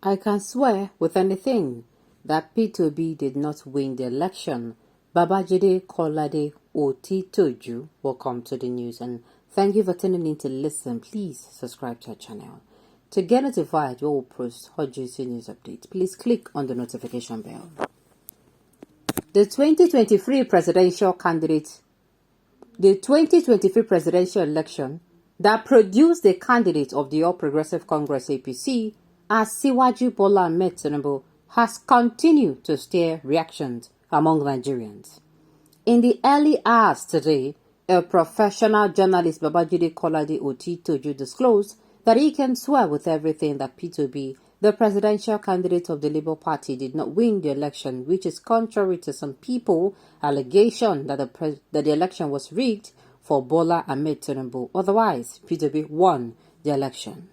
I can swear with anything that P2B did not win the election. Babajide Kolade Otitoju. Welcome to the news and thank you for tuning in to listen. Please subscribe to our channel. To get notified when we post hot juicy news updates, please click on the notification bell. The 2023 presidential election that produced the candidate of the All Progressive Congress APC as Siwaju Bola Ahmed Tinubu has continued to stir reactions among Nigerians. In the early hours today, a professional journalist, Babajide Kolade Otitoju, disclosed that he can swear with everything that P2B, the presidential candidate of the Labour Party, did not win the election, which is contrary to some people's allegation that the election was rigged for Bola Ahmed Tinubu. Otherwise, P2B won the election.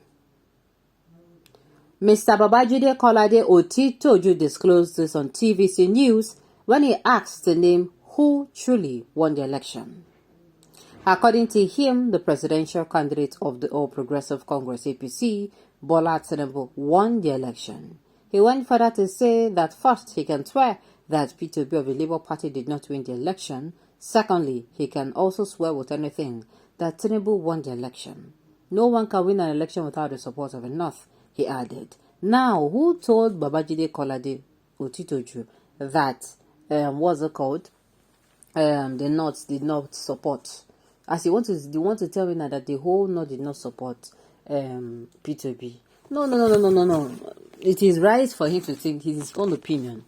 Mr. Babajide Kolade Otitoju disclosed this on TVC News when he asked to name who truly won the election. According to him, the presidential candidate of the All Progressive Congress APC, Bola Tinubu, won the election. He went further to say that first, he can swear that P2B of the Labour Party did not win the election. Secondly, he can also swear with anything that Tinubu won the election. No one can win an election without the support of a North, he added. Now, who told Babajide Kolade Otitoju that, the North did not support? As they want to tell me now that the whole North did not support P2B. No. It is right for him to think his own opinion.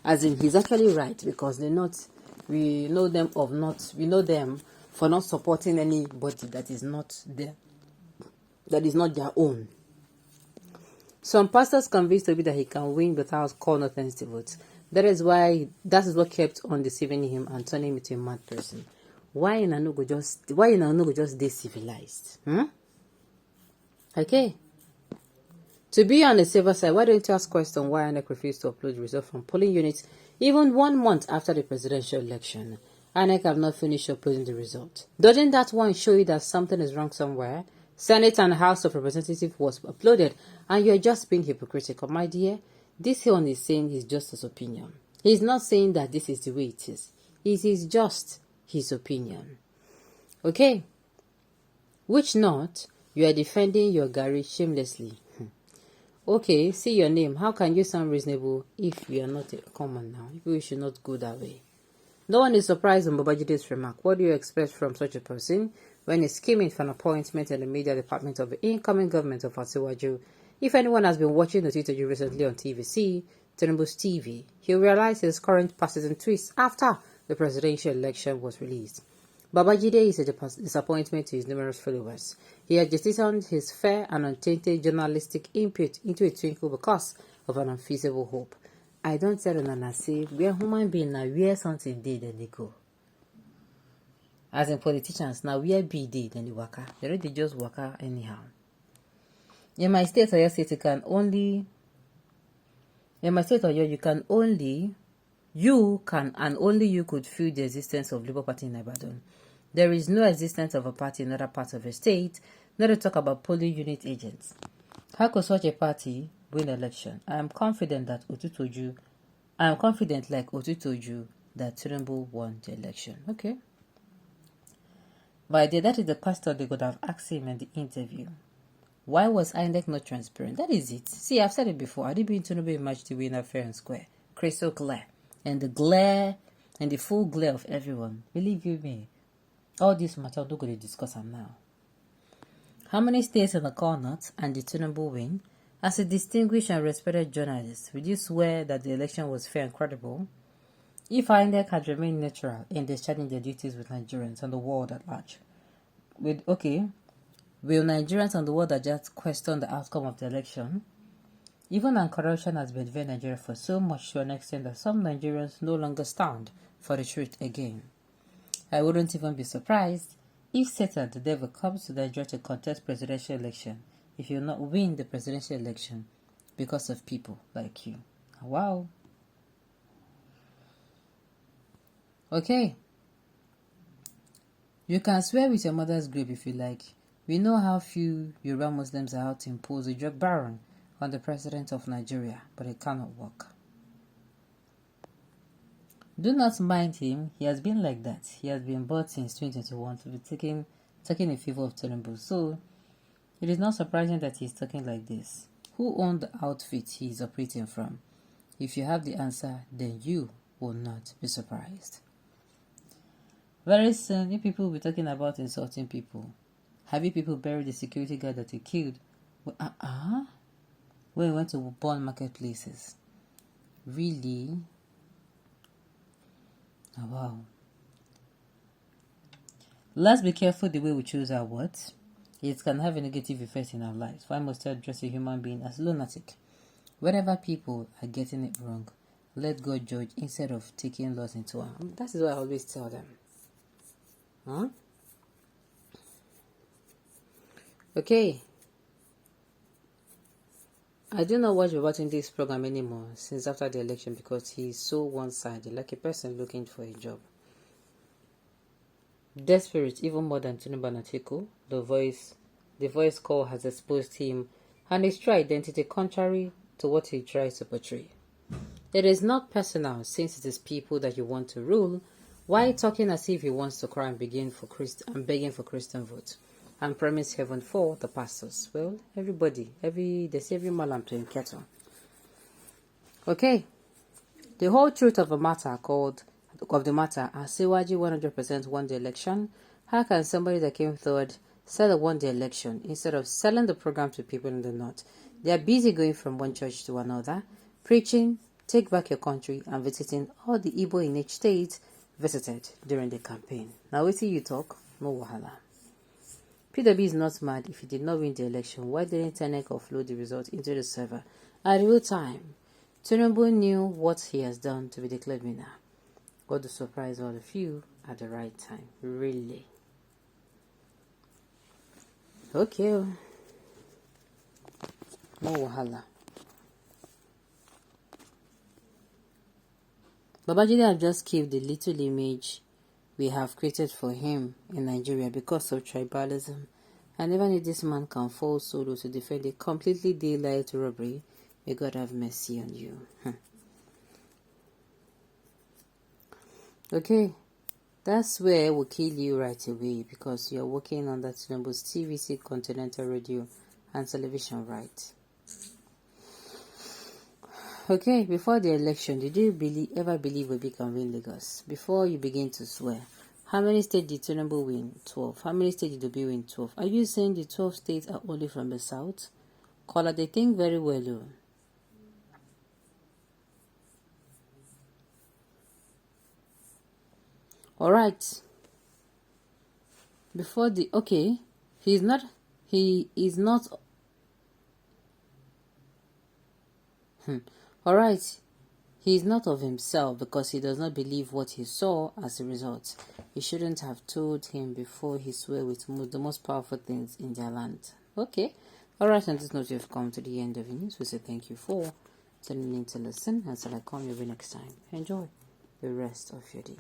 As in, he's actually right, because the North, we know them for not supporting anybody that is not their own. Some pastors convinced Obi that he can win without calling offensive votes. That is what kept on deceiving him and turning him into a mad person. Why you no go just dey civilized? Okay. To be on the safer side, why don't you ask question why INEC refused to upload results from polling units even 1 month after the presidential election? INEC have not finished uploading the result. Doesn't that one show you that something is wrong somewhere? Senate and House of Representatives was uploaded and you're just being hypocritical, my dear. This one is saying it's just his opinion. He's not saying that this is the way it is. It is just his opinion. Okay? Which not, you are defending your Gary shamelessly. Okay, see your name. How can you sound reasonable if you are not a common now? You should not go that way. No one is surprised on Babajide's remark. What do you expect from such a person when he's scheming for an appointment in the media department of the incoming government of Siwaju? If anyone has been watching Otitoju recently on TVC, Tinubu's TV, he'll realize his current passes and twists after the presidential election was released. Babajide is a disappointment to his numerous followers. He agitated his fair and untainted journalistic input into a twinkle because of an unfeasible hope. I don't tell Nana say where human being now where something did then they go. As in politicians now where be did then they waka. They already just waka anyhow. In my state or your state you can only you could feel the existence of Labour Party in Ibadan. There is no existence of a party in other parts of the state, not to talk about polling unit agents. How could such a party win election? I am confident like Otitoju that Tinubu won the election. Okay. But that is the pastor they could have asked him in the interview. Why was INEC not transparent? That is it. See, I've said it before. I did be Tinubu match the winner fair and square. Crystal clear. And the glare and the full glare of everyone. Believe you me. All this matter we're going to discuss them now. How many states in the corner and the Tinubu win? As a distinguished and respected journalist, would you swear that the election was fair and credible? If INEC had remained neutral in discharging their duties with Nigerians and the world at large, will Nigerians and the world at large question the outcome of the election? Even and corruption has been in Nigeria for so much to an extent that some Nigerians no longer stand for the truth again. I wouldn't even be surprised if Satan, the devil, comes to Nigeria to contest presidential election if you not win the presidential election because of people like you. Wow. Okay. You can swear with your mother's grave if you like. We know how few Yoruba Muslims are out to impose a drug baron on the president of Nigeria, but it cannot work. Do not mind him. He has been like that. He has been bought since 2021 to be taking in favor of Tinubu. So it is not surprising that he's talking like this. Who owned the outfit he is operating from? If you have the answer, then you will not be surprised. Very soon, you people will be talking about insulting people. Have you people buried the security guard that you killed? When we went to burn marketplaces. Really? Oh, wow. Let's be careful the way we choose our words. It can have a negative effect in our lives. Why must I address a human being as lunatic? Wherever people are getting it wrong, let God judge instead of taking laws into our hands. That is what I always tell them. Okay. I do not watch Babatunde's program anymore since after the election because he is so one-sided, like a person looking for a job. Desperate, even more than Tinubu and Atiku, the voice call has exposed him and his true identity contrary to what he tries to portray. It is not personal since it is people that you want to rule. Why talking as if he wants to cry and begging for Christian vote and promise heaven for the pastors? Well, they say every malam playing kettle. Okay, the whole truth of the matter Asiwaju 100% won the election. How can somebody that came third say they won the election instead of selling the program to people in the north? They are busy going from one church to another, preaching, take back your country, and visiting all the Igbo in each state visited during the campaign. Now, wait till you talk, no wahala. PW is not mad if he did not win the election. Why didn't INEC offload the result into the server at real time? Tinubu knew what he has done to be declared winner. God to surprise all of you at the right time. Really. Okay. No wahala. Babajide have just killed the little image we have created for him in Nigeria because of tribalism. And even if this man can fall solo to defend a completely daylight robbery, may God have mercy on you. Okay, that's where we'll kill you right away because you're working on that Tinubu's TVC Continental Radio and Television right. Okay, before the election, did you ever believe Obi can win Lagos? Before you begin to swear, how many states did Tinubu win? 12. How many states did Obi win? 12. Are you saying the 12 states are only from the south? Caller, they think very well. Alright. Before the... Okay. He is not... Alright. He is not of himself because he does not believe what he saw as a result. He shouldn't have told him before he swore with the most powerful things in their land. Okay. Alright, on this note, we have come to the end of the news. We say thank you for tuning in to listen. Until I come your way next time. Enjoy the rest of your day.